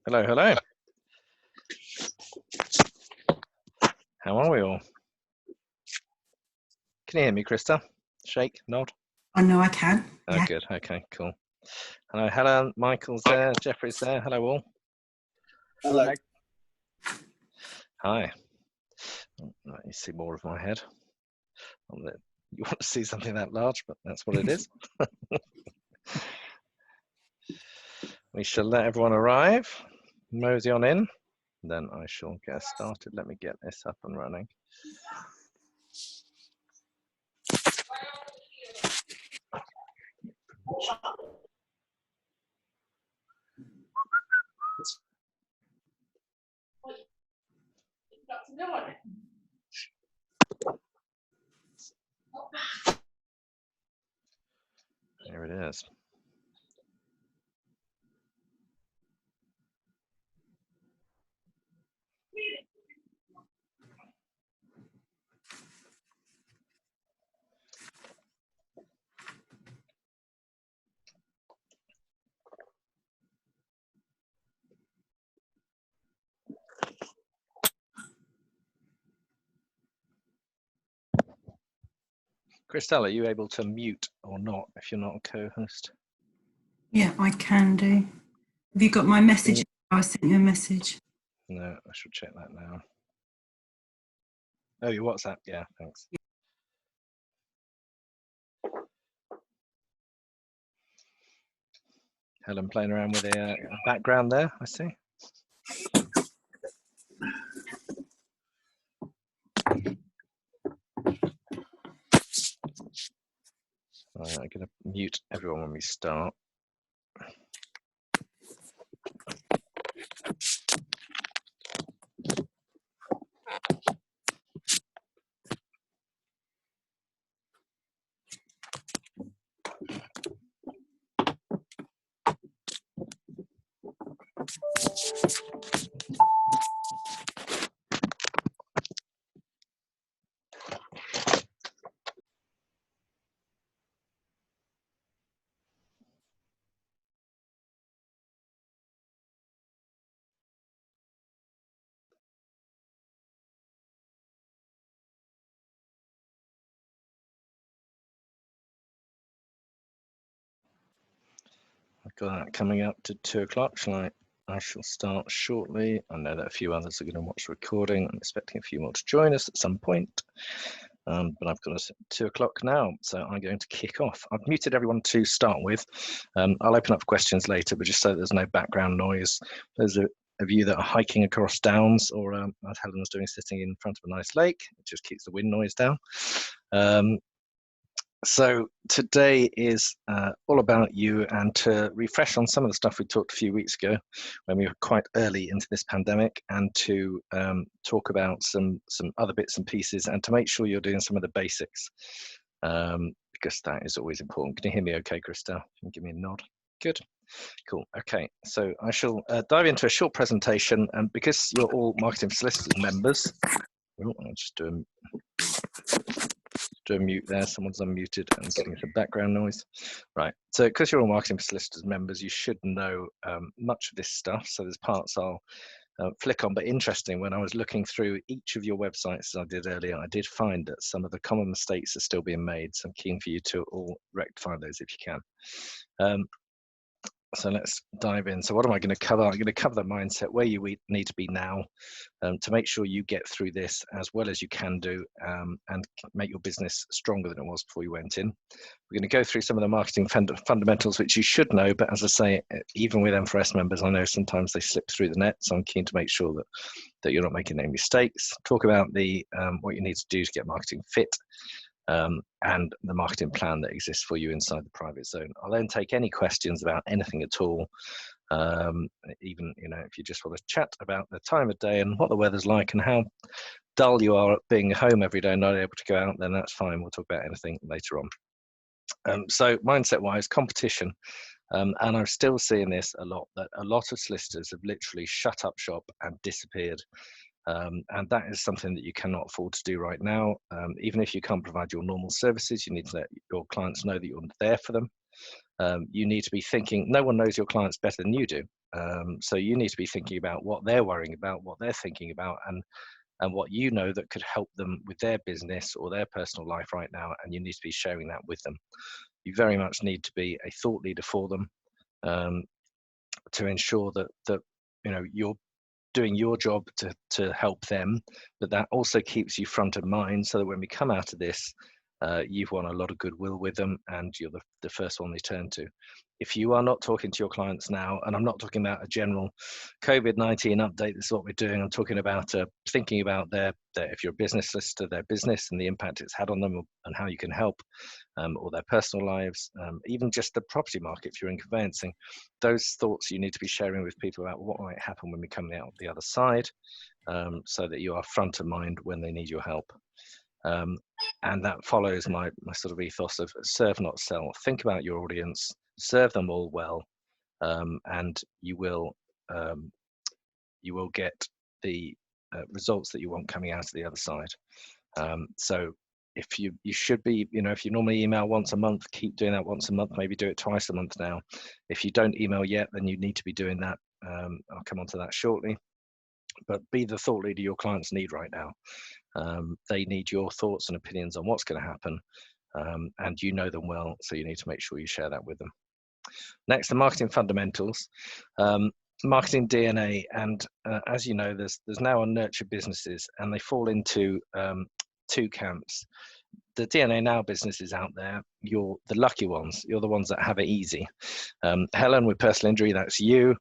Hello, hello. How are we all? Can you hear me, Krista? Shake, nod. Oh, no, I can. Oh, Yeah. good. Okay, cool. Hello, Helen. Michael's there. Jeffrey's there. Hello, all. Hello. Hi. Let you see more of my head. You want to see something that large, but that's what it is. We shall let everyone arrive. Mosey on in. Then I shall get started. Let me get this up and running. There it is. Christelle, are you able to mute or not if you're not a co-host? Yeah, I can do. Have you got my message? I sent you a message. No, I should check that now. Oh, your WhatsApp? Yeah, thanks. Helen playing around with the background there, I see. I'm going to mute everyone when we start. I've got that coming up to 2 o'clock. I shall start shortly. I know that a few others are going to watch the recording. I'm expecting a few more to join us at some point. But I've got us at 2 o'clock now, so I'm going to kick off. I've muted everyone to start with. I'll open up for questions later, but just so there's no background noise. Those of you that are hiking across downs, or as Helen was doing, sitting in front of a nice lake, it just keeps the wind noise down. So today is all about you, and to refresh on some of the stuff we talked a few weeks ago when we were quite early into this pandemic, and to talk about some other bits and pieces, and to make sure you're doing some of the basics, because that is always important. Can you hear me okay, Krista? Can you give me a nod? Good. Cool. Okay, so I shall dive into a short presentation, and because you're all Marketing4Solicitors members, I'll just do a mute there. Someone's unmuted and getting some background noise. Right. So because you're all Marketing4Solicitors members, you should know much of this stuff. So there's parts I'll flick on, but interesting, when I was looking through each of your websites as I did earlier, I did find that some of the common mistakes are still being made. So I'm keen for you to all rectify those if you can. So let's dive in. So what am I going to cover? I'm going to cover the mindset, where you need to be now, to make sure you get through this as well as you can do, and make your business stronger than it was before you went in. We're going to go through some of the marketing fundamentals, which you should know, but as I say, even with M4S members, I know sometimes they slip through the net, so I'm keen to make sure that you're not making any mistakes. Talk about the what you need to do to get marketing fit, and the marketing plan that exists for you inside the private zone. I'll then take any questions about anything at all, even if you just want to chat about the time of day and what the weather's like and how dull you are at being home every day and not able to go out, then that's fine. We'll talk about anything later on. So mindset-wise, competition. And I'm still seeing this a lot, that a lot of solicitors have literally shut up shop and disappeared. And that is something that you cannot afford to do right now. Even if you can't provide your normal services, you need to let your clients know that you're there for them. You need to be thinking, no one knows your clients better than you do. So you need to be thinking about what they're worrying about, what they're thinking about, and what you know that could help them with their business or their personal life right now, and you need to be sharing that with them. You very much need to be a thought leader for them, to ensure that you're doing your job to help them, but that also keeps you front of mind, so that when we come out of this, you've won a lot of goodwill with them, and you're the first one they turn to. If you are not talking to your clients now, and I'm not talking about a general COVID-19 update, this is what we're doing, I'm talking about thinking about their if you're a business solicitor, their business and the impact it's had on them, and how you can help, or their personal lives, even just the property market if you're in conveyancing. Those thoughts you need to be sharing with people about what might happen when we come out the other side, so that you are front of mind when they need your help. And that follows my sort of ethos of serve, not sell. Think about your audience, serve them all well, and you will get the results that you want coming out of the other side. So if you should be, if you normally email once a month, keep doing that once a month, maybe do it twice a month now. If you don't email yet, then you need to be doing that. I'll come on to that shortly. But be the thought leader your clients need right now. They need your thoughts and opinions on what's going to happen, and you know them well, so you need to make sure you share that with them. Next, the marketing fundamentals, marketing DNA, and as you know, there's now on nurture businesses, and they fall into two camps. The DNA Now businesses out there, you're the lucky ones. You're the ones that have it easy. Helen with personal injury, that's you.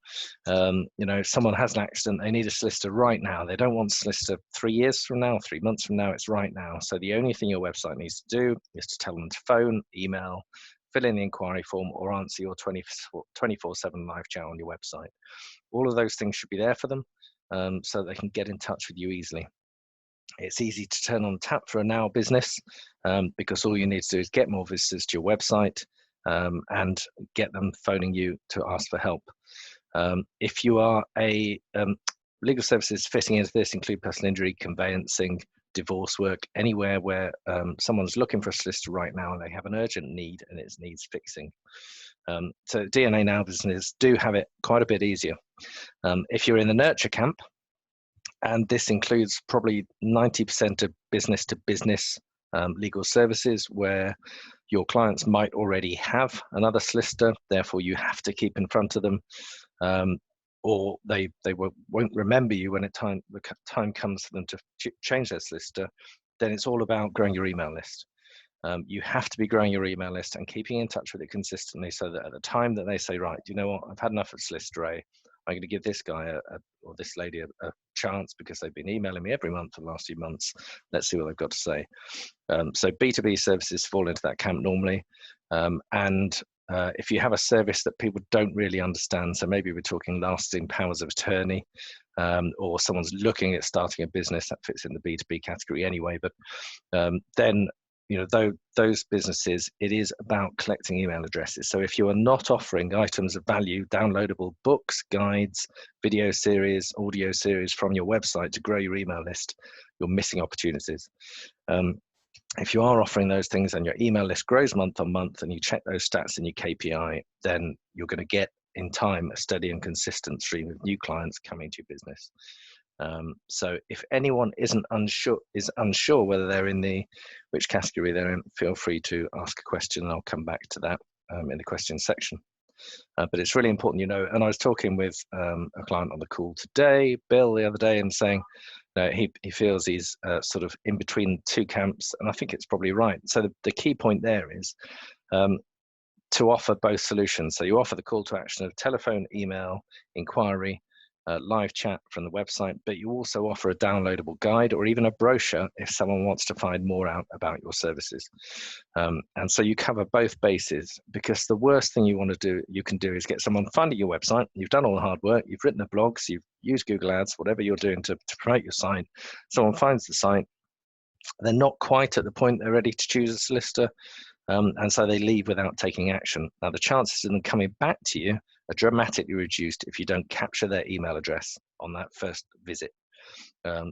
Someone has an accident, they need a solicitor right now. They don't want a solicitor 3 years from now, 3 months from now, it's right now. So the only thing your website needs to do is to tell them to phone, email, fill in the inquiry form, or answer your 24/7 live chat on your website. All of those things should be there for them, so they can get in touch with you easily. It's easy to turn on tap for a Now business, because all you need to do is get more visitors to your website, and get them phoning you to ask for help. If you are a legal services fitting into this include personal injury, conveyancing, divorce work, anywhere where someone's looking for a solicitor right now and they have an urgent need and it needs fixing. So DNA Now businesses do have it quite a bit easier. If you're in the nurture camp, and this includes probably 90% of business to business legal services, where your clients might already have another solicitor, therefore you have to keep in front of them, or they won't remember you when the time comes for them to change their solicitor. Then it's all about growing your email list. You have to be growing your email list and keeping in touch with it consistently, so that at the time that they say, right, you know what, I've had enough of solicitor A, I'm going to give this guy or this lady a chance, because they've been emailing me every month for the last few months. Let's see what they've got to say. So B2B services fall into that camp normally. And if you have a service that people don't really understand, so maybe we're talking lasting powers of attorney, or someone's looking at starting a business, that fits in the B2B category anyway, but then those businesses, it is about collecting email addresses. So if you are not offering items of value, downloadable books, guides, video series, audio series from your website to grow your email list, you're missing opportunities. If you are offering those things and your email list grows month on month, and you check those stats in your KPI, then you're going to get in time a steady and consistent stream of new clients coming to your business. So if anyone is unsure whether they're in which category they're in, feel free to ask a question, and I'll come back to that in the question section. But it's really important, and I was talking with a client on the call today, Bill, the other day, and saying he feels he's sort of in between two camps, and I think it's probably right. So the key point there is to offer both solutions. So you offer the call to action of telephone, email, inquiry, live chat from the website, but you also offer a downloadable guide or even a brochure if someone wants to find more out about your services. And so you cover both bases, because the worst thing you can do is get someone finding your website. You've done all the hard work, you've written the blogs, you've used Google Ads, whatever you're doing to promote your site. Someone finds the site, they're not quite at the point they're ready to choose a solicitor, and so they leave without taking action. Now, the chances of them coming back to you are dramatically reduced if you don't capture their email address on that first visit.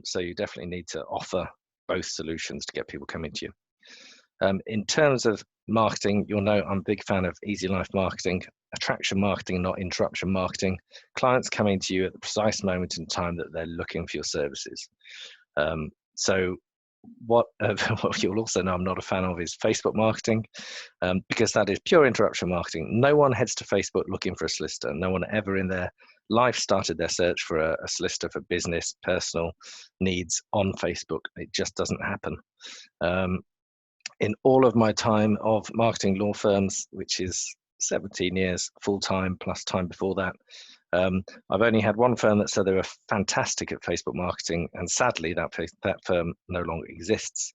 So you definitely need to offer both solutions to get people coming to you. In terms of marketing, you'll know I'm a big fan of easy life marketing, attraction marketing, not interruption marketing. Clients coming to you at the precise moment in time that they're looking for your services. So what you'll also know I'm not a fan of is Facebook marketing, because that is pure interruption marketing. No one heads to Facebook looking for a solicitor. No one ever in their life started their search for a solicitor for business, personal needs on Facebook. It just doesn't happen. In all of my time of marketing law firms, which is 17 years full-time plus time before that, I've only had one firm that said they were fantastic at Facebook marketing, and sadly that firm no longer exists.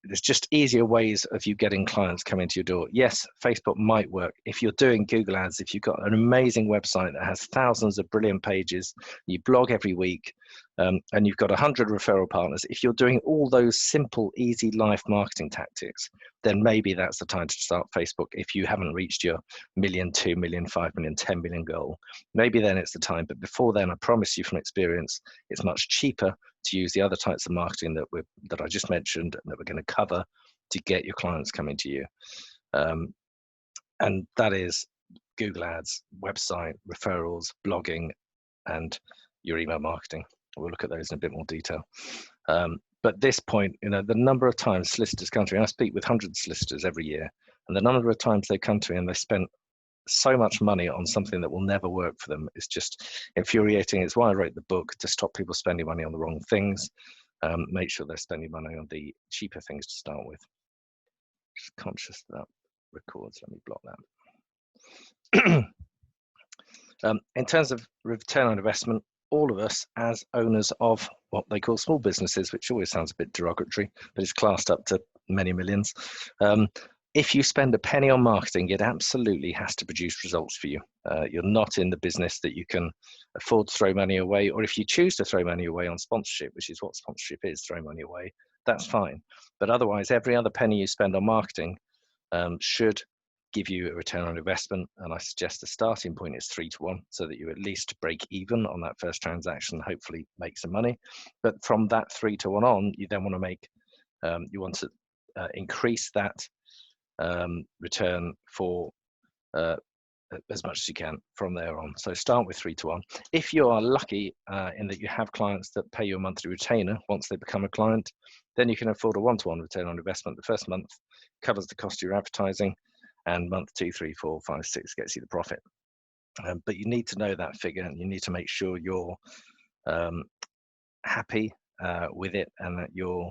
There's just easier ways of you getting clients coming to your door. Yes, Facebook might work. If you're doing Google ads, if you've got an amazing website that has thousands of brilliant pages, you blog every week, and you've got 100 referral partners, if you're doing all those simple, easy life marketing tactics, then maybe that's the time to start Facebook. If you haven't reached your million, 2 million, 5 million, 10 million goal, maybe then it's the time. But before then, I promise you from experience, it's much cheaper to use the other types of marketing that I just mentioned and that we're going to cover to get your clients coming to you. And that is Google ads, website, referrals, blogging, and your email marketing. We'll look at those in a bit more detail. But at this point, the number of times solicitors come to me, and I speak with hundreds of solicitors every year, and the number of times they come to me and they spent so much money on something that will never work for them is just infuriating. It's why I wrote the book, to stop people spending money on the wrong things. Make sure they're spending money on the cheaper things to start with. Just conscious that records. Let me block that. In terms of return on investment, all of us as owners of what they call small businesses, which always sounds a bit derogatory, but it's classed up to many millions. If you spend a penny on marketing, it absolutely has to produce results for you. You're not in the business that you can afford to throw money away, or if you choose to throw money away on sponsorship, which is what sponsorship is, throw money away, that's fine. But otherwise, every other penny you spend on marketing should give you a return on investment. And I suggest the starting point is 3 to 1, so that you at least break even on that first transaction, hopefully make some money. But from that 3 to 1 on, you then want to make, you want to increase that return for as much as you can from there on. So start with 3 to 1. If you are lucky in that you have clients that pay you a monthly retainer once they become a client, then you can afford a 1 to 1 return on investment. The first month covers the cost of your advertising, and month 2, 3, 4, 5, 6 gets you the profit. But you need to know that figure, and you need to make sure you're happy with it, and that you're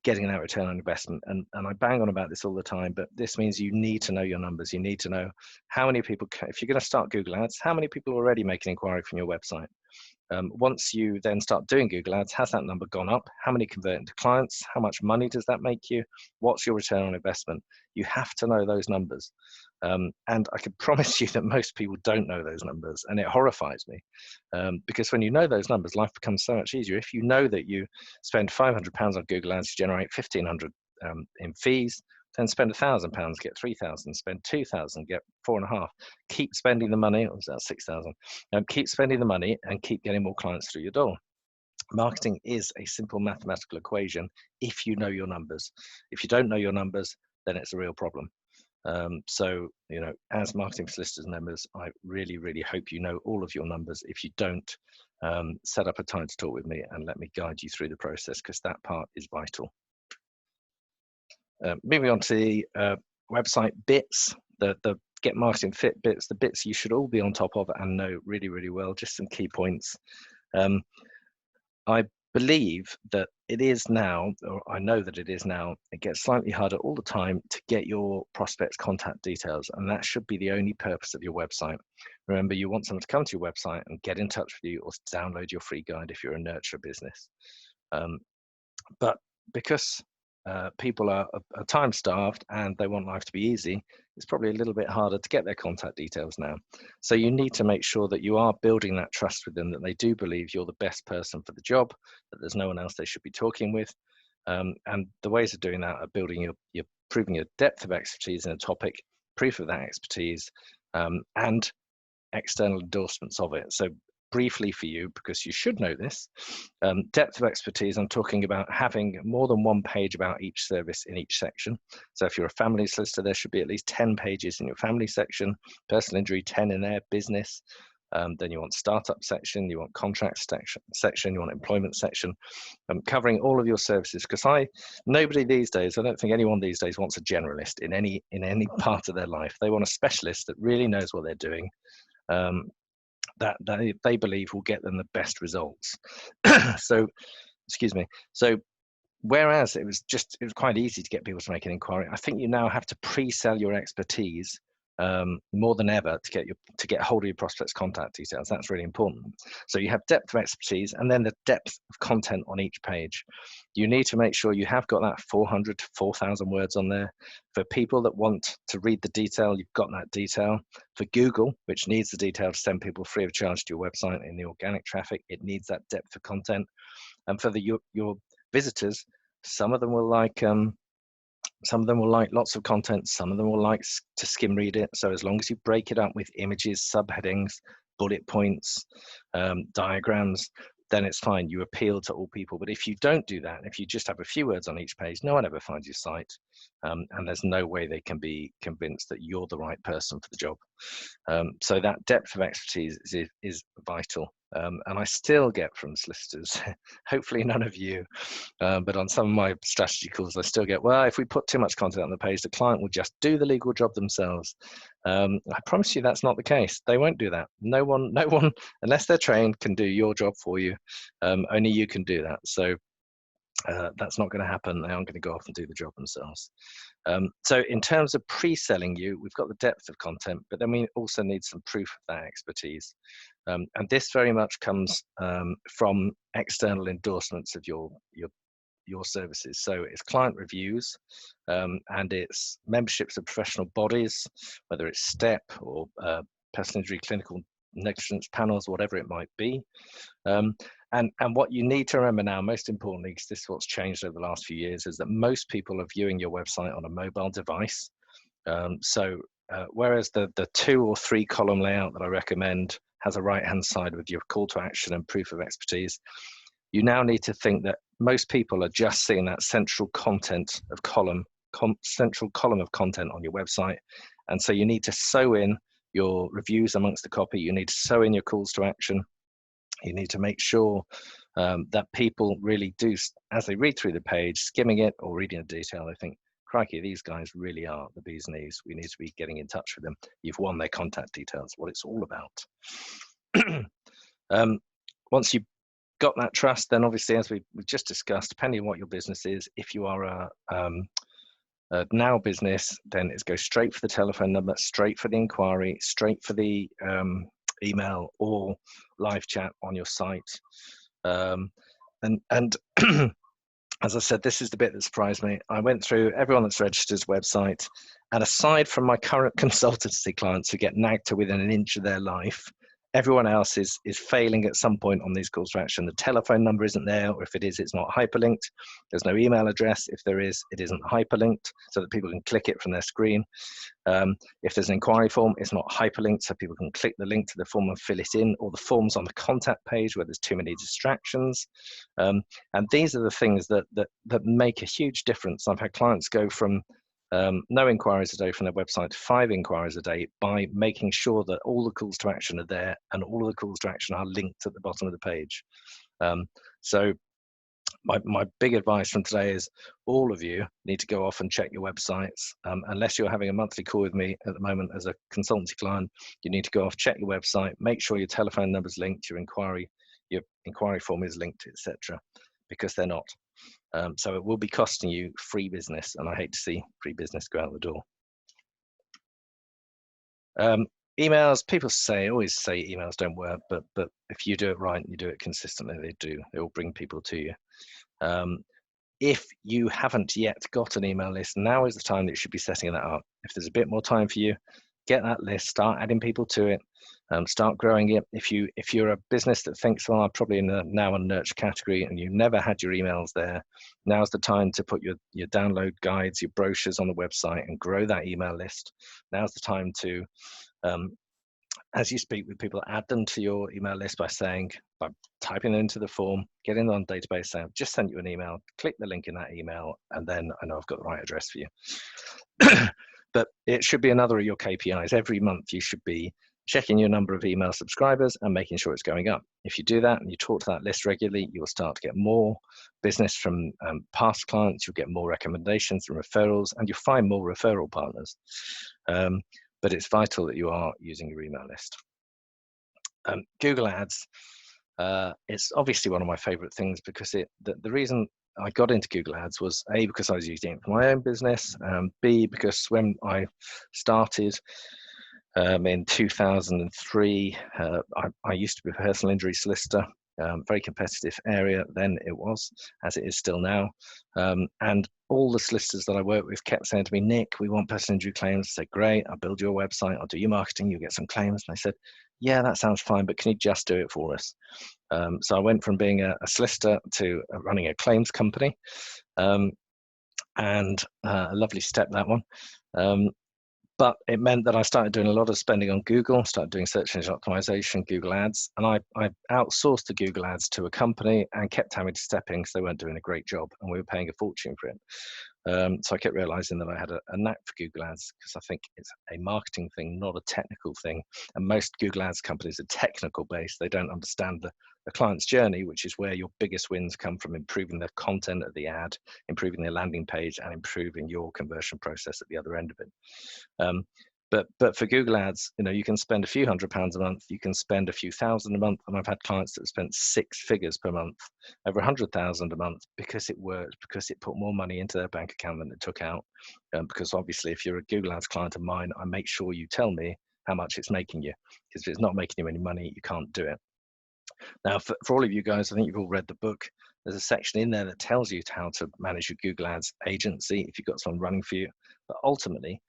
getting that return on investment. And I bang on about this all the time, but this means you need to know your numbers. You need to know how many people, if you're going to start Google ads, how many people already make an inquiry from your website. Once you then start doing Google ads, has that number gone up? How many convert into clients? How much money does that make you? What's your return on investment? You have to know those numbers. And I can promise you that most people don't know those numbers, and it horrifies me, because when you know those numbers, life becomes so much easier. If you know that you spend £500 on Google ads, you generate 1,500 in fees, then spend £1,000, get 3,000, spend 2,000, get 4.5. Keep spending the money, or was that 6,000? Keep spending the money and keep getting more clients through your door. Marketing is a simple mathematical equation if you know your numbers. If you don't know your numbers, then it's a real problem. So, as Marketing for Solicitors members, I really, really hope you know all of your numbers. If you don't, set up a time to talk with me and let me guide you through the process, because that part is vital. Moving on to the website bits, the get marketing fit bits, the bits you should all be on top of and know really, really well. Just some key points. I believe that it is now, or I know that it is now, it gets slightly harder all the time to get your prospects' contact details, and that should be the only purpose of your website. Remember, you want someone to come to your website and get in touch with you, or to download your free guide if you're a nurture business. But because people are time starved and they want life to be easy, it's probably a little bit harder to get their contact details now. So you need to make sure that you are building that trust with them, that they do believe you're the best person for the job, that there's no one else they should be talking with. And the ways of doing that are building you're proving your depth of expertise in a topic, proof of that expertise, and external endorsements of it. So briefly for you, because you should know this. Depth of expertise, I'm talking about having more than one page about each service in each section. So if you're a family solicitor, there should be at least 10 pages in your family section, personal injury 10 in there, business. Then you want startup section, you want contract section, you want employment section, covering all of your services. Because nobody these days, I don't think anyone these days wants a generalist in any part of their life. They want a specialist that really knows what they're doing, that they believe will get them the best results. So, excuse me. So, whereas it was quite easy to get people to make an inquiry, I think you now have to pre-sell your expertise more than ever to get hold of your prospects' contact details. That's really important. So you have depth of expertise, and then the depth of content on each page. You need to make sure you have got that 400 to 4,000 words on there. For people that want to read the detail, you've got that detail. For Google, which needs the detail to send people free of charge to your website in the organic traffic, it needs that depth of content. And for your visitors, some of them will like lots of content, some of them will like to skim read it. So as long as you break it up with images, subheadings, bullet points, diagrams, then it's fine. You appeal to all people. But if you don't do that, if you just have a few words on each page, no one ever finds your site, and there's no way they can be convinced that you're the right person for the job. So that depth of expertise is vital. And I still get from solicitors, hopefully none of you, but on some of my strategy calls, I still get, well, if we put too much content on the page, the client will just do the legal job themselves. I promise you that's not the case. They won't do that. No one, unless they're trained, can do your job for you. Only you can do that. So that's not going to happen. They aren't going to go off and do the job themselves. So in terms of pre-selling you, we've got the depth of content, but then we also need some proof of that expertise. And this very much comes from external endorsements of your services. So it's client reviews, and it's memberships of professional bodies, whether it's STEP or personal injury clinical negligence panels, whatever it might be. And what you need to remember now, most importantly, because this is what's changed over the last few years, is that most people are viewing your website on a mobile device. Whereas the 2 or 3 column layout that I recommend has a right-hand side with your call to action and proof of expertise, you now need to think that most people are just seeing that central content of central column of content on your website. And so you need to sew in your reviews amongst the copy. You need to sew in your calls to action. You need to make sure that people really do, as they read through the page, skimming it or reading the detail, they think, crikey, these guys really are the bee's knees. We need to be getting in touch with them. You've won their contact details, what it's all about. Once you've got that trust, then obviously, as we've just discussed, depending on what your business is, if you are a now business, then it's go straight for the telephone number, straight for the inquiry, straight for the email or live chat on your site. And as I said, this is the bit that surprised me. I went through everyone that's registered's website, and aside from my current consultancy clients who get nagged to within an inch of their life, everyone else is failing at some point on these calls to action. The telephone number isn't there, or if it is, it's not hyperlinked. There's no email address. If there is, it isn't hyperlinked so that people can click it from their screen. If there's an inquiry form, it's not hyperlinked so people can click the link to the form and fill it in, or the form's on the contact page where there's too many distractions. And these are the things that make a huge difference. I've had clients go from no inquiries a day from their website to 5 inquiries a day by making sure that all the calls to action are there and all of the calls to action are linked at the bottom of the page. So my big advice from today is all of you need to go off and check your websites. Unless you're having a monthly call with me at the moment as a consultancy client, you need to go off, check your website, make sure your telephone number's linked, your inquiry form is linked, etc., because they're not. So it will be costing you free business, and I hate to see free business go out the door. Emails, people always say emails don't work, but if you do it right and you do it consistently, they do. They will bring people to you. If you haven't yet got an email list, now is the time that you should be setting that up. If there's a bit more time for you, get that list, start adding people to it, start growing it. If you're a business that thinks, well, I'm probably in the now and nurture category and you never had your emails there, now's the time to put your download guides, your brochures on the website and grow that email list. Now's the time to as you speak with people, add them to your email list by typing them into the form, getting them on the database, saying, I've just sent you an email, click the link in that email, and then I know I've got the right address for you. But it should be another of your KPIs. Every month you should be checking your number of email subscribers and making sure it's going up. If you do that and you talk to that list regularly, you'll start to get more business from past clients, you'll get more recommendations and referrals, and you'll find more referral partners. But it's vital that you are using your email list. Google Ads, it's obviously one of my favorite things because the reason I got into Google Ads was A, because I was using it for my own business, B, because when I started in 2003, I used to be a personal injury solicitor, very competitive area then it was, as it is still now. And all the solicitors that I work with kept saying to me, Nick, we want personal injury claims. I said, great, I'll build your website, I'll do your marketing, you'll get some claims. And I said, yeah, that sounds fine, but can you just do it for us? So I went from being a solicitor to running a claims company, and a lovely step, that one. But it meant that I started doing a lot of spending on Google, started doing search engine optimization, Google Ads, and I outsourced the Google Ads to a company and kept having to step in because they weren't doing a great job and we were paying a fortune for it. So I kept realizing that I had a knack for Google Ads because I think it's a marketing thing, not a technical thing. And most Google Ads companies are technical based. They don't understand the client's journey, which is where your biggest wins come from, improving the content of the ad, improving their landing page, and improving your conversion process at the other end of it. But for Google Ads, you can spend a few £100s a month, you can spend a few thousand a month, and I've had clients that have spent 6 figures per month, over 100,000 a month, because it worked, because it put more money into their bank account than it took out. Because obviously, if you're a Google Ads client of mine, I make sure you tell me how much it's making you, because if it's not making you any money, you can't do it. Now, for all of you guys, I think you've all read the book. There's a section in there that tells you how to manage your Google Ads agency if you've got someone running for you. But ultimately,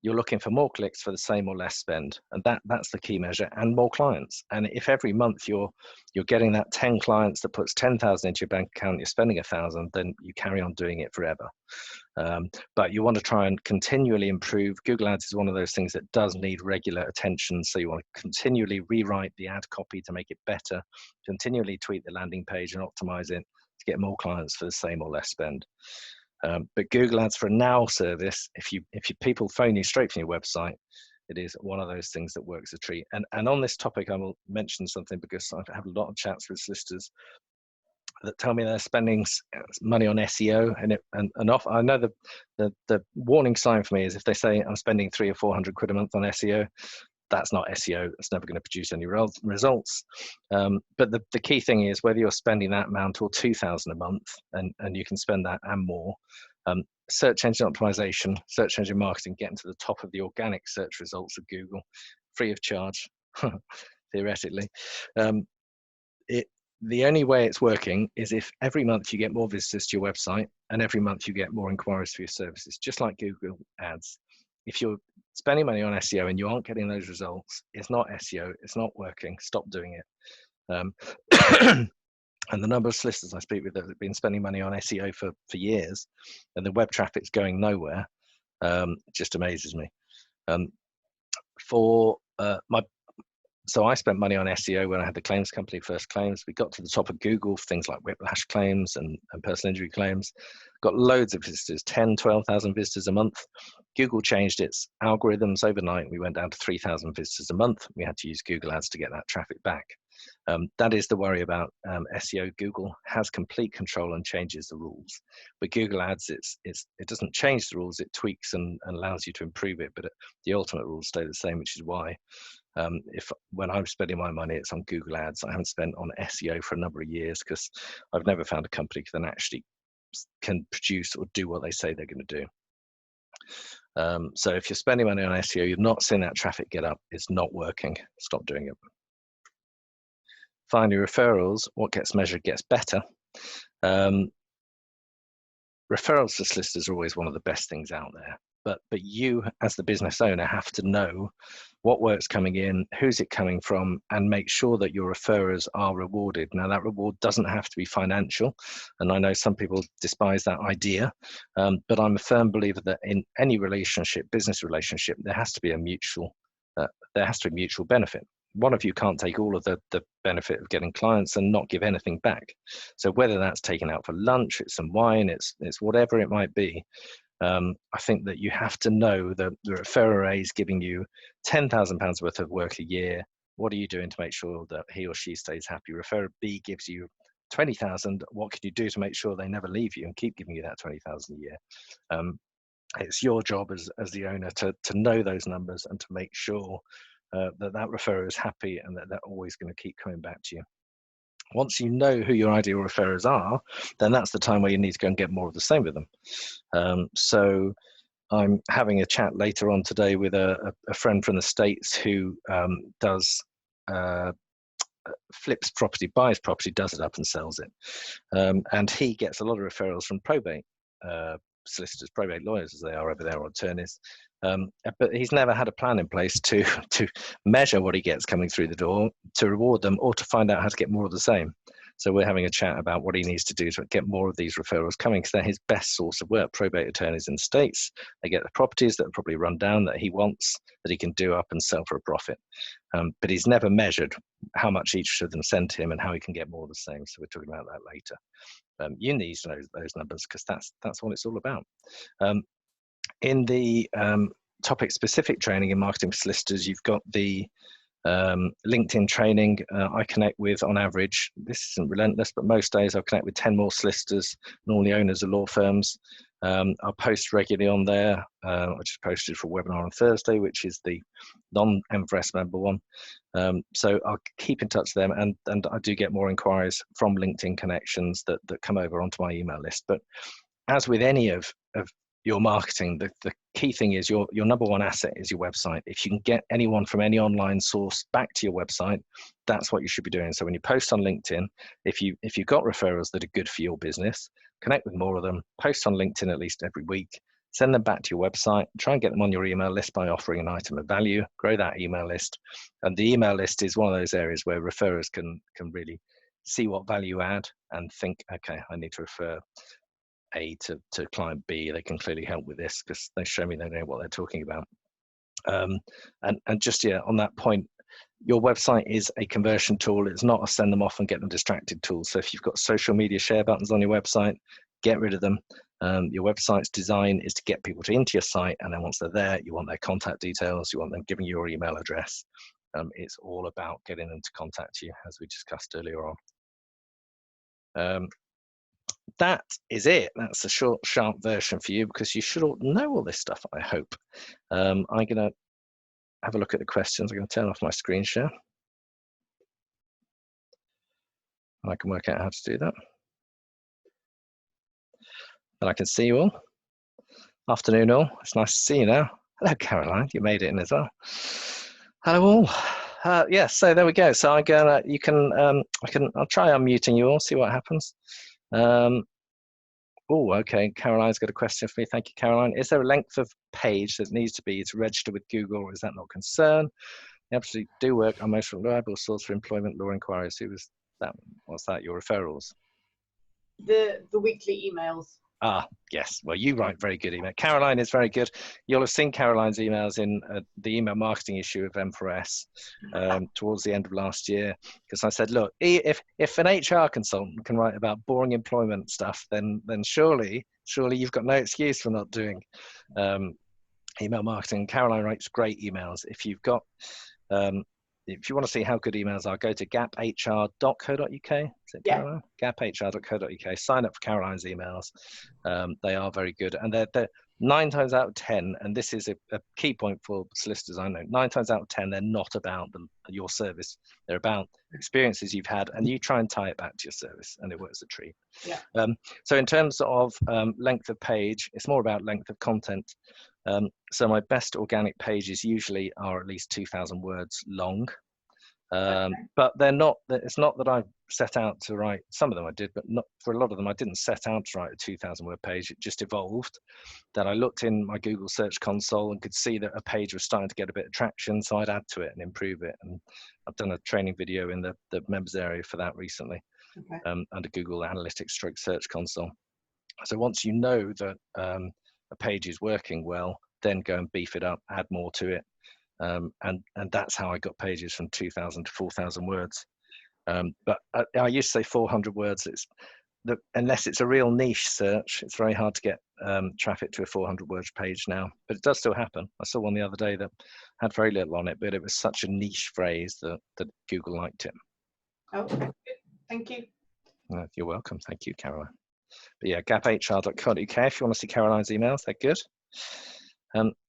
you're looking for more clicks for the same or less spend, and that's the key measure, and more clients. And if every month you're getting that 10 clients that puts 10,000 into your bank account, you're spending 1,000, then you carry on doing it forever. But you want to try and continually improve. Google Ads is one of those things that does need regular attention, so you want to continually rewrite the ad copy to make it better, continually tweak the landing page and optimize it to get more clients for the same or less spend. But Google Ads for a now service, if people phone you straight from your website, it is one of those things that works a treat. And on this topic, I will mention something because I've had a lot of chats with solicitors that tell me they're spending money on SEO, and off. I know the warning sign for me is if they say I'm spending 300 or 400 quid a month on SEO. That's not SEO. It's never going to produce any results. But the key thing is whether you're spending that amount or 2,000 a month, and you can spend that and more. Search engine optimization, search engine marketing, getting to the top of the organic search results of Google, free of charge, theoretically. The only way it's working is if every month you get more visitors to your website and every month you get more inquiries for your services, just like Google Ads. If you're spending money on SEO and you aren't getting those results, it's not SEO, it's not working, stop doing it. And the number of solicitors I speak with that have been spending money on SEO for years and the web traffic's going nowhere, just amazes me. So I spent money on SEO when I had the claims company, First Claims. We got to the top of Google for things like whiplash claims and personal injury claims. Got loads of visitors, 10, 12,000 visitors a month. Google changed its algorithms overnight. We went down to 3,000 visitors a month. We had to use Google Ads to get that traffic back. That is the worry about SEO. Google has complete control and changes the rules. But Google Ads, it doesn't change the rules. It tweaks and allows you to improve it. But the ultimate rules stay the same, which is why when I'm spending my money, it's on Google Ads. I haven't spent on SEO for a number of years because I've never found a company that actually can produce or do what they say they're going to do. So if you're spending money on SEO, you're not seeing that traffic get up, it's not working. Stop doing it. Finally, referrals, what gets measured gets better. Referrals to solicitors are always one of the best things out there. But you, as the business owner, have to know what work's coming in, who's it coming from, and make sure that your referrers are rewarded. Now, that reward doesn't have to be financial, and I know some people despise that idea, but I'm a firm believer that in any relationship, business relationship, there has to be a mutual there has to be mutual benefit. One of you can't take all of the benefit of getting clients and not give anything back. So whether that's taken out for lunch, it's some wine, it's whatever it might be. I think that you have to know that the referrer A is giving you £10,000 worth of work a year. What are you doing to make sure that he or she stays happy? Referrer B gives you 20,000. What can you do to make sure they never leave you and keep giving you that 20,000 a year? It's your job as the owner to know those numbers and to make sure that referrer is happy and that they're always going to keep coming back to you. Once you know who your ideal referrers are, then that's the time where you need to go and get more of the same with them. So I'm having a chat later on today with a friend from the States who does flips property, buys property, does it up and sells it. And he gets a lot of referrals from probate solicitors, probate lawyers as they are over there, or attorneys. But he's never had a plan in place to measure what he gets coming through the door, to reward them, or to find out how to get more of the same. So we're having a chat about what he needs to do to get more of these referrals coming, because they're his best source of work. Probate attorneys in the States, they get the properties that are probably run down that he wants, that he can do up and sell for a profit. But he's never measured how much each of them send to him and how he can get more of the same. So we're talking about that later. You need to know those numbers, because that's what it's all about. In the topic specific training in Marketing for Solicitors, you've got the LinkedIn training. I connect with, on average, this isn't relentless, but most days I'll connect with 10 more solicitors, normally owners of law firms. I'll post regularly on there. I just posted for a webinar on Thursday, which is the non-MFRS member one. So I'll keep in touch with them, and I do get more inquiries from LinkedIn connections that come over onto my email list. But as with any of your marketing, the key thing is your number one asset is your website. If you can get anyone from any online source back to your website, that's what you should be doing. So when you post on LinkedIn, if you've got referrals that are good for your business, connect with more of them, post on LinkedIn at least every week, send them back to your website, try and get them on your email list by offering an item of value, grow that email list. And the email list is one of those areas where referrers can really see what value add and think, okay, I need to refer A to client B. They can clearly help with this because they show me they know what they're talking about. And just on that point, your website is a conversion tool. It's not a send them off and get them distracted tool. So if you've got social media share buttons on your website, get rid of them. Your website's design is to get people into your site, and then once they're there, you want their contact details, you want them giving you your email address. It's all about getting them to contact you, as we discussed earlier on. That is it. That's a short, sharp version for you, because you should all know all this stuff, I hope. I'm going to have a look at the questions. I'm going to turn off my screen share. I can work out how to do that. And I can see you all. Afternoon all. It's nice to see you now. Hello, Caroline. You made it in as well. Hello all. Yeah, so there we go. So I'm gonna, I'll try unmuting you all, see what happens. Oh, okay. Caroline's got a question for me. Thank you, Caroline. Is there a length of page that needs to be to register with Google, or is that not a concern? They absolutely do work. Our most reliable source for employment law inquiries. Who was that? What's that? Your referrals? The weekly emails. Ah, yes. Well, you write very good email. Caroline is very good. You'll have seen Caroline's emails in the email marketing issue of M4S towards the end of last year, because I said, look, if an HR consultant can write about boring employment stuff, then surely you've got no excuse for not doing email marketing. Caroline writes great emails. If you've got if you want to see how good emails are, go to gaphr.co.uk. Is it Caroline? Gaphr.co.uk. Sign up for Caroline's emails. They are very good. And they're 9 times out of 10, and this is a key point for solicitors, I know, 9 times out of 10, they're not about your service. They're about experiences you've had, and you try and tie it back to your service, and it works a treat. Yeah. So in terms of length of page, it's more about length of content. So my best organic pages usually are at least 2,000 words long, but they're not. It's not that I set out to write. Some of them I did, but not for a lot of them. I didn't set out to write a 2,000 word page. It just evolved. That I looked in my Google Search Console and could see that a page was starting to get a bit of traction, so I'd add to it and improve it. And I've done a training video in the members area for that recently, under Google Analytics / Search Console. So once you know that a page is working well, then go and beef it up, add more to it. and that's how I got pages from 2,000 to 4,000 words. But I used to say 400 words. Unless it's a real niche search, it's very hard to get traffic to a 400 words page now, but it does still happen. I saw one the other day that had very little on it, but it was such a niche phrase that Google liked it. Okay, thank you. You're welcome. Thank you, Caroline. But yeah, gaphr.co.uk if you want to see Caroline's emails, they're good.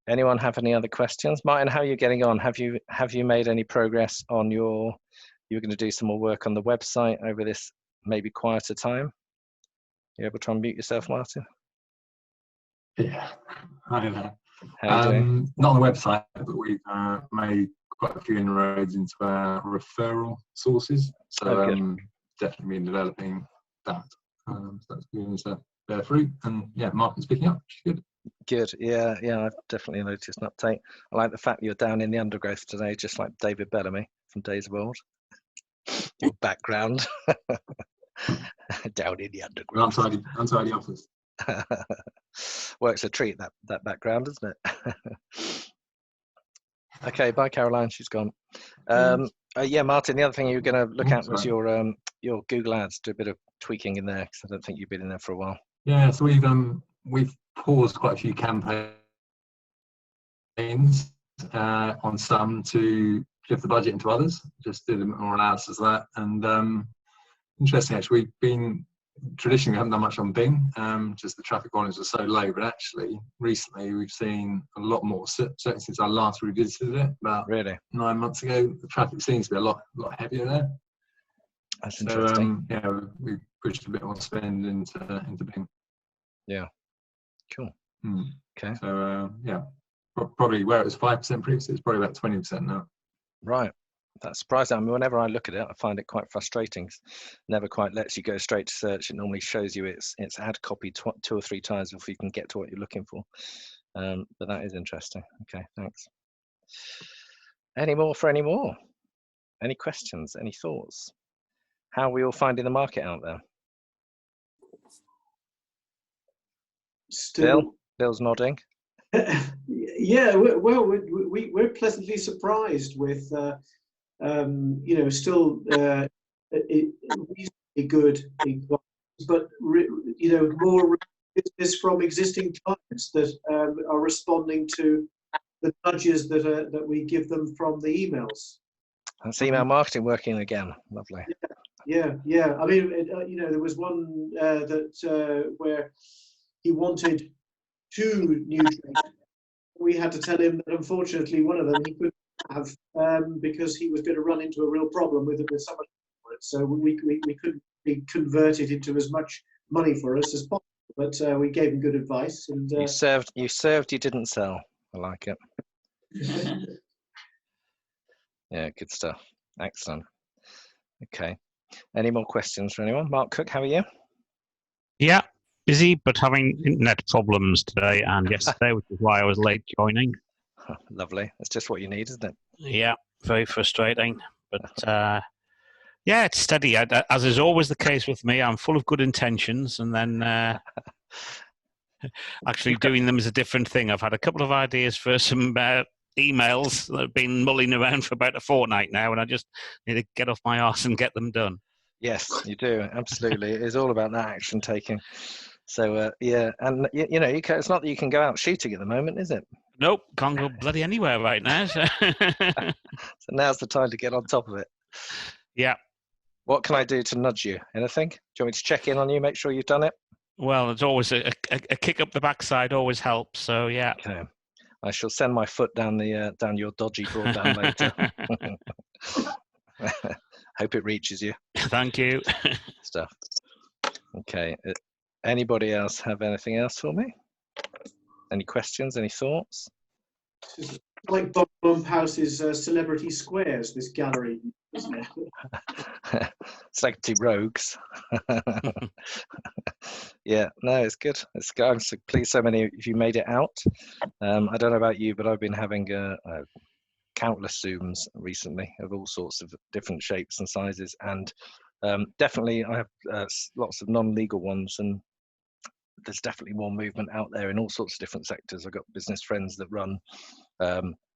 Anyone have any other questions? Martin, how are you getting on? Have you made any progress on you're going to do some more work on the website over this maybe quieter time? You able to unmute yourself, Martin? Yeah, I don't know. How are you doing? Not on the website, but we've made quite a few inroads into our referral sources. So definitely been developing that. So that's beginning to bear fruit, and yeah, marketing's picking up, which is good. Good. Yeah, I've definitely noticed an uptake. I like the fact you're down in the undergrowth today, just like David Bellamy from Days of Old. Your background. Down in the underground. Untidy office. Works a treat, that background, isn't it? Okay, bye Caroline, she's gone. Yeah, Martin, the other thing you were going to look at was your Google Ads. Do a bit of tweaking in there because I don't think you've been in there for a while. Yeah, so we've paused quite a few campaigns on some to shift the budget into others. Just did a more analysis of that, and interesting actually. Traditionally, we haven't done much on Bing, just the traffic volumes are so low, but actually recently we've seen a lot more, certainly since I last revisited it about 9 months ago. The traffic seems to be a lot heavier there. That's interesting. Yeah, we pushed a bit more spend into Bing. Yeah, cool. Okay. So yeah, probably where it was 5% previously, it's probably about 20% now. Right. That's surprising. I mean, whenever I look at it, I find it quite frustrating. It never quite lets you go straight to search. It normally shows you its ad copy 2 or 3 times before you can get to what you're looking for. But that is interesting. Okay, thanks. Any more? Any questions? Any thoughts? How are we all finding the market out there? Bill's nodding. Yeah, well, we're pleasantly surprised with, still reasonably good, but more business from existing clients that are responding to the nudges that we give them from the emails. That's email marketing working again. Lovely. Yeah. I mean, there was one where he wanted 2 new trades. We had to tell him that unfortunately one of them he couldn't have because he was going to run into a real problem with someone for it. So we couldn't convert it into as much money for us as possible. But we gave him good advice. And you served, you didn't sell. I like it. Yeah, good stuff. Excellent. Okay. Any more questions for anyone? Mark Cook, how are you? Yeah, busy, but having internet problems today and yesterday, which is why I was late joining. Lovely. That's just what you need, isn't it? Yeah, very frustrating. But yeah, it's steady. As is always the case with me, I'm full of good intentions, and then actually doing them is a different thing. I've had a couple of ideas for some emails that have been mulling around for about a fortnight now, and I just need to get off my arse and get them done. Yes, you do. Absolutely. It's all about that action taking. So, yeah, and it's not that you can go out shooting at the moment, is it? Nope, can't go bloody anywhere right now. So, so now's the time to get on top of it. Yeah. What can I do to nudge you? Anything? Do you want me to check in on you, make sure you've done it? Well, it's always a kick up the backside always helps. So, yeah. Okay. I shall send my foot down your dodgy broadband later. Hope it reaches you. Thank you. Stuff. Okay. Anybody else have anything else for me? Any questions? Any thoughts? It's like Bob Blumhouse's Celebrity Squares, this gallery, isn't it? Celebrity Rogues. Yeah, no, it's good. It's good. I'm so pleased so many of you made it out. I don't know about you, but I've been having countless Zooms recently of all sorts of different shapes and sizes, and definitely I have lots of non-legal ones, and there's definitely more movement out there in all sorts of different sectors. I've got business friends that run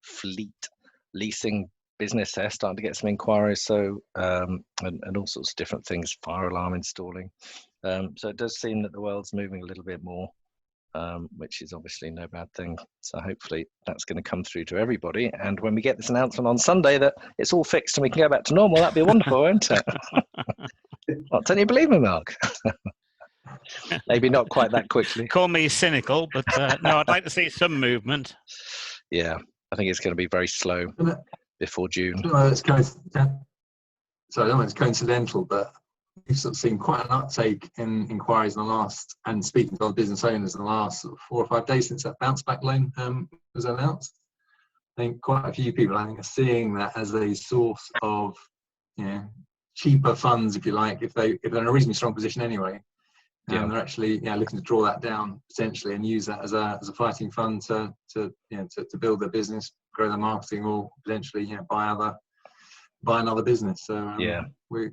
fleet leasing business there, starting to get some inquiries. So and all sorts of different things, fire alarm installing. So it does seem that the world's moving a little bit more, which is obviously no bad thing. So hopefully that's going to come through to everybody. And when we get this announcement on Sunday that it's all fixed and we can go back to normal, that'd be wonderful, won't it? Well, don't you believe me, Mark? Maybe not quite that quickly. Call me cynical, but no, I'd like to see some movement. Yeah, I think it's going to be very slow before June. It's kind of, sorry, I don't know if it's coincidental, but we've sort of seen quite an uptake in inquiries in the last, and speaking to other business owners in the last sort of 4 or 5 days since that bounce back loan was announced. I think quite a few people, I think, are seeing that as a source of, you know, cheaper funds, if you like, if they're in a reasonably strong position anyway. Yeah. They're actually looking to draw that down potentially and use that as a fighting fund to build their business, grow their marketing, or potentially buy another business. So we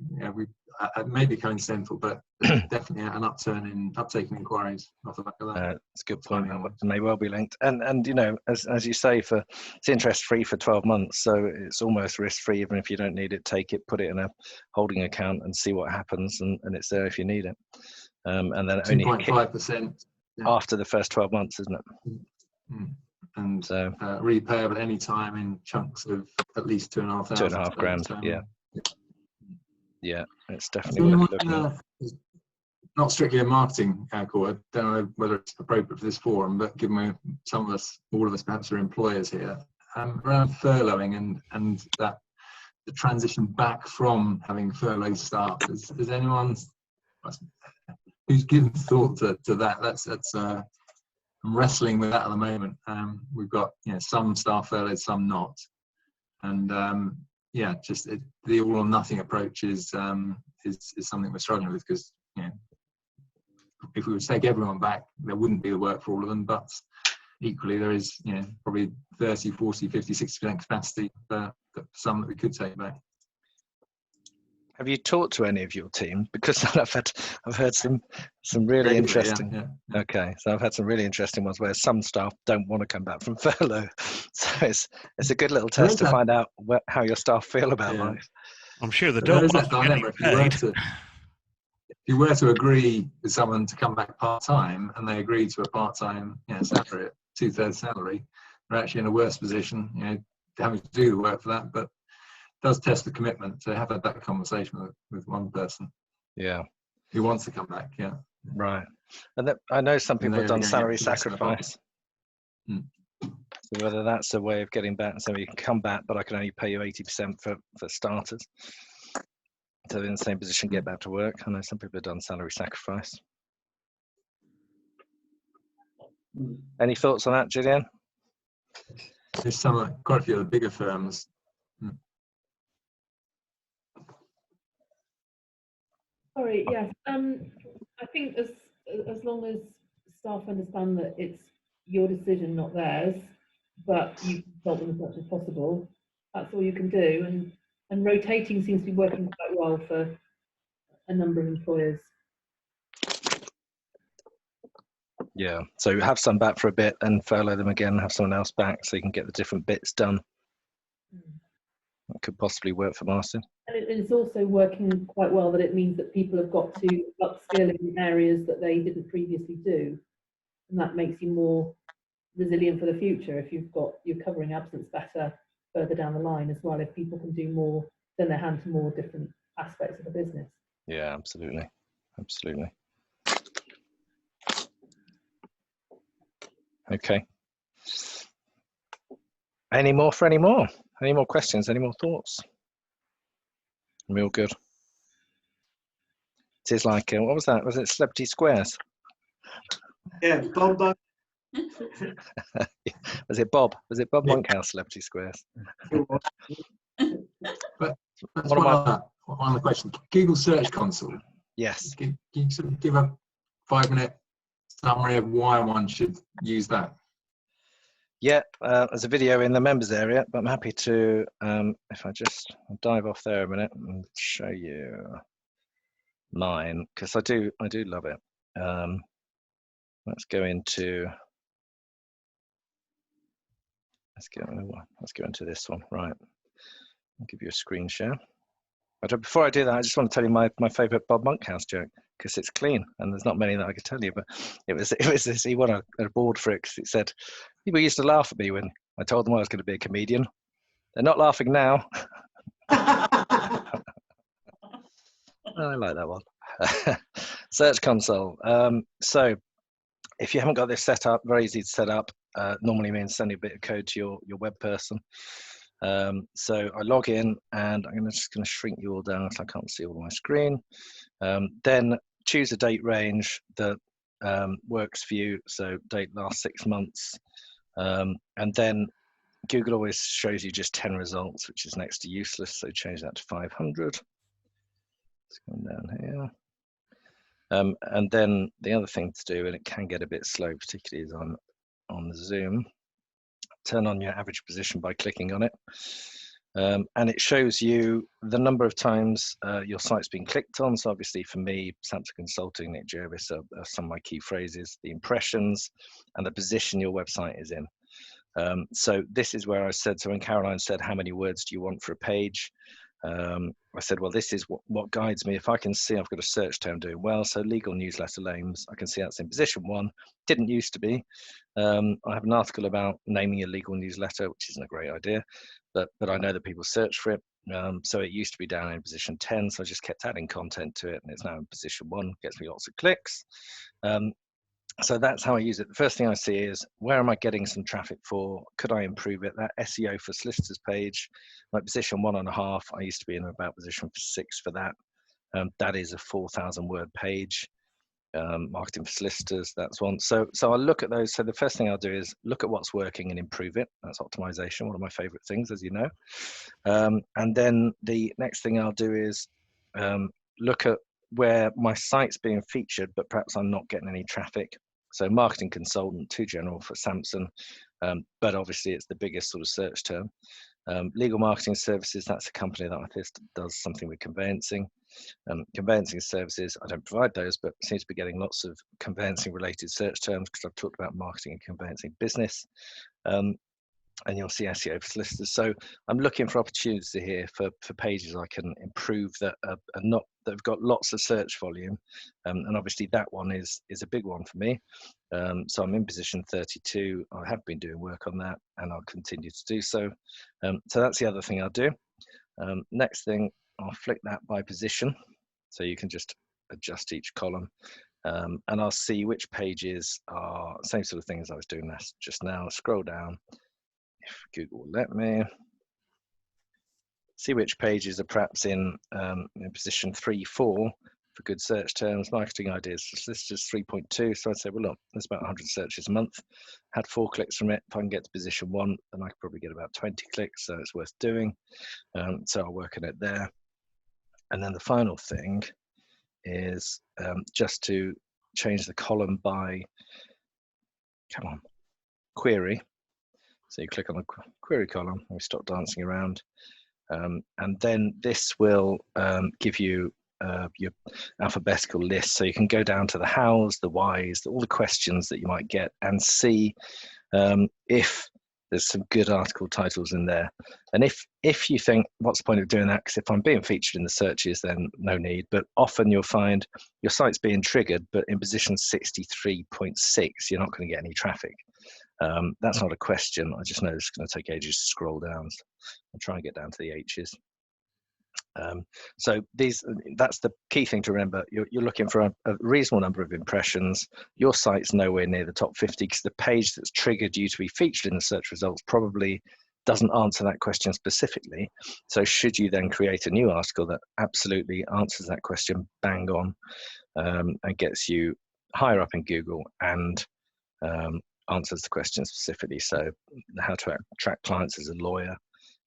it may be coincidental, but there's definitely an uptake in inquiries off the back of that. It's a good point. That may well be linked. And you know, as you say, it's interest free for 12 months, so it's almost risk free. Even if you don't need it, take it, put it in a holding account, and see what happens, and it's there if you need it. And then only 2.5% after the first 12 months, isn't it? And so repayable at any time in chunks of at least $2,500. £2,500. Yeah, it's definitely worth looking at. Not strictly a marketing call. I don't know whether it's appropriate for this forum, but given all of us perhaps are employers here, around furloughing and that the transition back from having furlough staff. Has anyone who's given thought to that? That's I'm wrestling with that at the moment. We've got some staff furloughed, some not, and just the all or nothing approach is something we're struggling with, because if we would take everyone back, there wouldn't be the work for all of them, but equally there is probably 30, 40, 50, 60% capacity for some that we could take back. Have you talked to any of your team? Because I've heard some really interesting. Yeah. Okay, so I've had some really interesting ones where some staff don't want to come back from furlough. So it's a good little test to find out how your staff feel about life. I'm sure they don't want to get paid. If you were to agree with someone to come back part-time, and they agree to a part-time salary at 2/3 salary, they're actually in a worse position, having to do the work for that, but does test the commitment to have that conversation with one person. Yeah. Who wants to come back, Right. And I know some people have done salary sacrifice. So whether that's a way of getting back, so you can come back, but I can only pay you 80% for starters. So they're in the same position, get back to work. I know some people have done salary sacrifice. Any thoughts on that, Gillian? There's quite a few of the bigger firms. Sorry, yes. I think as long as staff understand that it's your decision, not theirs, but you consult them as much as possible, that's all you can do. And rotating seems to be working quite well for a number of employers. Yeah, so have some back for a bit and furlough them again, have someone else back, so you can get the different bits done. That could possibly work for Martin. And it's also working quite well that it means that people have got to upskill in areas that they didn't previously do, and that makes you more resilient for the future. If you're covering absence better further down the line as well, if people can do more, turn their hand to more different aspects of the business. Yeah, absolutely. Okay. Any more? Any more questions? Any more thoughts? Real good. It is like, what was that? Was it Celebrity Squares? Yeah, Bob. Was it Bob? Was it Bob Monkhouse, Celebrity Squares? But that's one of the questions. Google Search Console. Yes. Can you sort of give a 5-minute summary of why one should use that? Yeah, there's a video in the members area, but I'm happy to, if I'll dive off there a minute and show you mine, because I do love it. Let's go into let's go into this one. Right, I'll give you a screen share. But before I do that, I just want to tell you my favourite Bob Monkhouse joke, because it's clean and there's not many that I could tell you. But it was this. He won an award for it because it said people used to laugh at me when I told them I was going to be a comedian. They're not laughing now. I like that one. Search Console. So if you haven't got this set up, very easy to set up. Normally means sending a bit of code to your web person. So I log in and I'm just going to shrink you all down so I can't see all my screen. Then choose a date range that works for you. So date last 6 months. And then Google always shows you just 10 results, which is next to useless. So change that to 500. It's going down here. And then the other thing to do, and it can get a bit slow, particularly is on the Zoom, turn on your average position by clicking on it. And it shows you the number of times your site's been clicked on. So obviously for me, Samsung Consulting, Nick Jervis are some of my key phrases, the impressions and the position your website is in. So this is where I said, so when Caroline said, how many words do you want for a page? I said, well, this is what guides me. If I can see I've got a search term doing well, so legal newsletter names, I can see that's in position 1. Didn't used to be. I have an article about naming a legal newsletter, which isn't a great idea, but I know that people search for it. So it used to be down in position 10, so I just kept adding content to it, and it's now in position 1, gets me lots of clicks. So that's how I use it. The first thing I see is, where am I getting some traffic for? Could I improve it? That SEO for solicitors page, my position 1.5, I used to be in about position 6 for that. That is a 4,000 word page. Marketing for solicitors, that's one. So I'll look at those. So the first thing I'll do is look at what's working and improve it. That's optimization, one of my favorite things, as you know. And then the next thing I'll do is look at where my site's being featured, but perhaps I'm not getting any traffic. So marketing consultant, too general for Samsung, but obviously it's the biggest sort of search term. Legal marketing services, that's a company that I think does something with conveyancing. Conveyancing services, I don't provide those, but seem to be getting lots of conveyancing related search terms because I've talked about marketing and conveyancing business. And you'll see SEO for solicitors. So I'm looking for opportunities here for pages I can improve that are not, that have got lots of search volume. And obviously that one is a big one for me. So I'm in position 32. I have been doing work on that and I'll continue to do so. So that's the other thing I'll do. Next thing, I'll flick that by position. So you can just adjust each column. And I'll see which pages are same sort of thing as I was doing just now. Scroll down. If Google will let me, see which pages are perhaps in position 3, 4 for good search terms. Marketing ideas for solicitors 3.2. So I'd say, well, look, there's about 100 searches a month. Had 4 clicks from it. If I can get to position 1, then I could probably get about 20 clicks. So it's worth doing. So I'll work on it there. And then the final thing is just to change the column by, come on, query. So you click on the query column and we stop dancing around. And then this will give you your alphabetical list. So you can go down to the hows, the whys, all the questions that you might get and see if there's some good article titles in there. And if you think, what's the point of doing that? Because if I'm being featured in the searches, then no need. But often you'll find your site's being triggered, but in position 63.6, you're not going to get any traffic. That's not a question. I just know it's going to take ages to scroll down. So I'll try and get down to the H's. So that's the key thing to remember. You're looking for a reasonable number of impressions. Your site's nowhere near the top 50 because the page that's triggered you to be featured in the search results probably doesn't answer that question specifically. So should you then create a new article that absolutely answers that question bang on and gets you higher up in Google and answers the question specifically. So how to attract clients as a lawyer,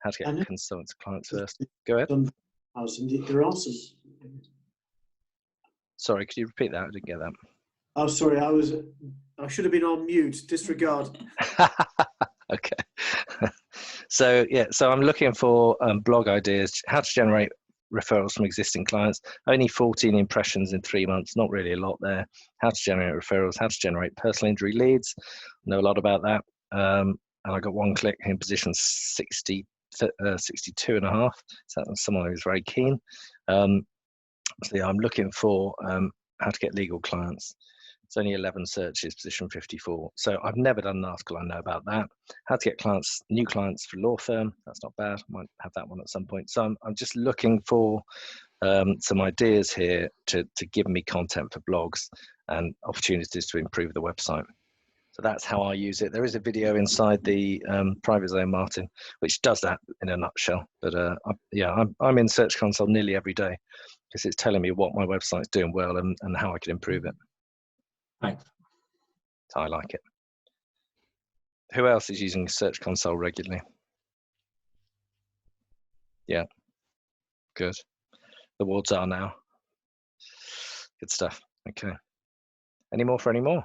how to get consultants clients first. Go ahead. There are some. Sorry, could you repeat that? I didn't get that. Oh, sorry, I should have been on mute. Disregard. Okay. So yeah, so I'm looking for blog ideas, how to generate referrals from existing clients. Only 14 impressions in 3 months, not really a lot there. How to generate referrals, how to generate personal injury leads. Know a lot about that. and I got one click in position 62 and a half. So that was someone who was very keen. So yeah, I'm looking for how to get legal clients. It's only 11 searches, position 54. So I've never done an article, I know about that. How to get clients, new clients for law firm. That's not bad. I might have that one at some point. So I'm just looking for some ideas here to give me content for blogs and opportunities to improve the website. So that's how I use it. There is a video inside the private zone, Martin, which does that in a nutshell. But yeah, I'm in Search Console nearly every day because it's telling me what my website's doing well and how I can improve it. Thanks. So I like it. Who else is using Search Console regularly? Yeah, good. The wards are now. Good stuff. Okay. Any more for any more?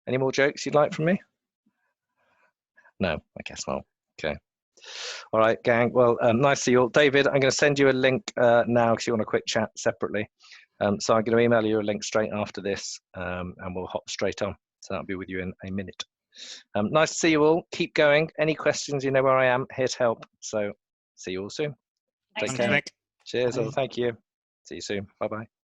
Any more jokes you'd like from me? No, I guess not. Okay. All right, gang. Well, nice to see you all. David, I'm going to send you a link now because you want a quick chat separately. So I'm going to email you a link straight after this and we'll hop straight on. So that'll be with you in a minute. Nice to see you all. Keep going. Any questions, you know where I am, here to help. So see you all soon. Take Thanks, care. Nick. Cheers. Bye. All. Thank you. See you soon. Bye-bye.